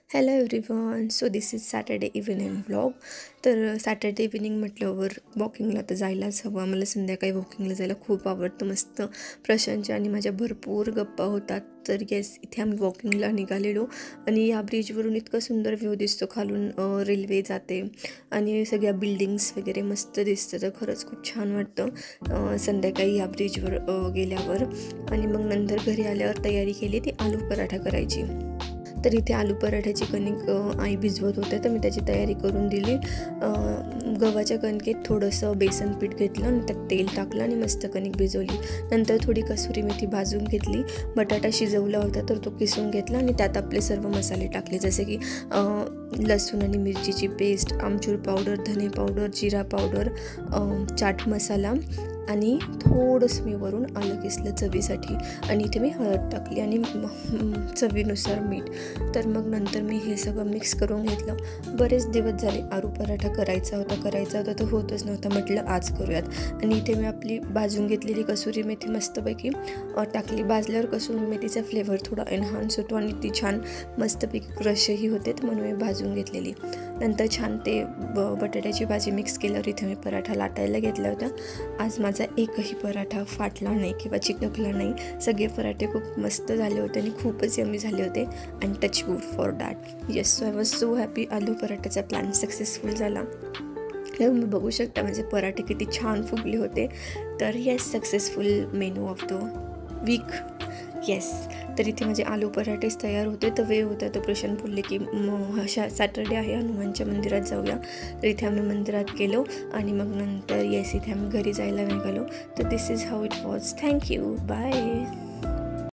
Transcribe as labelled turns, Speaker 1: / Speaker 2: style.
Speaker 1: Hello everyone. So this is Saturday evening vlog. तर Saturday evening म्हटल्यावर वॉकिंगला तर जायलाच हवं. मला संध्याकाळी वॉकिंगला जायला खूप आवडतं. मस्त प्रशांतच्या आणि माझ्या भरपूर गप्पा होतात. तर येस, इथे आम्ही वॉकिंगला निघालेलो आणि या ब्रिजवरून इतकं सुंदर व्ह्यू दिसतो. खालून रेल्वे जाते आणि सगळ्या बिल्डिंग्स वगैरे मस्त दिसतं. तर खरंच खूप छान वाटतं संध्याकाळी या ब्रिजवर गेल्यावर. आणि मग नंतर घरी आल्यावर तयारी केली ती आलू पराठा करायची. तर इथे आलू पराठ्याची कणिक आई भिजवत होते, तर मी त्याची तयारी करून दिली. गव्हाच्या कणकेत थोडंसं बेसन पीठ घेतलं आणि त्यात तेल टाकलं आणि मस्त कणिक भिजवली. नंतर थोडी कसुरी मेथी भाजून घेतली. बटाटा शिजवला होता तर तो किसून घेतला आणि त्यात आपले सर्व मसाले टाकले, जसे की लसूण आणि मिरचीची पेस्ट, आमचूर पावडर, धने पावडर, जिरा पावडर, चाट मसाला आणि थोडंसं मी वरून आलं किसलं चवीसाठी. आणि इथे मी हळद टाकली आणि चवीनुसार मीठ. तर मग नंतर मी हे सगळं मिक्स करून घेतलं. बरेच दिवस झाले आलू पराठा करायचा होता तर होतच नव्हता. म्हटलं आज करूयात. आणि इथे मी आपली भाजून घेतलेली कसुरी मेथी मस्तपैकी टाकली. भाजल्यावर कसुरी मेथीचा फ्लेवर थोडा एनहान्स होतो आणि ती छान मस्तपैकी क्रशही होते, म्हणून मी भाजून घेतलेली. नंतर छान ते बटाट्याची भाजी मिक्स केल्यावर इथे मी पराठा लाटायला घेतला होता. आज माझा एकही पराठा फाटला नाही किंवा चिकटला नाही. सगळे पराठे खूप मस्त झाले होते आणि खूपच यम्मी झाले होते. आणि touch wood for that. Yes, so I was so happy. आलू पराठाचा प्लॅन सक्सेसफुल झाला. तुम्ही बघू शकता माझे पराठे किती छान फुगले होते. तर yes, successful menu of the week. Yes, तर इथे माझे आलू पराठेच तयार होते. तर वेळ होता तर प्रशांत बोलले की सॅटर्डे आहे, हनुमानच्या मंदिरात जाऊया. तर इथे आम्ही मंदिरात गेलो आणि मग नंतर येस, इथे आम्ही घरी जायला निघालो. तर this is how it was. Thank you. Bye.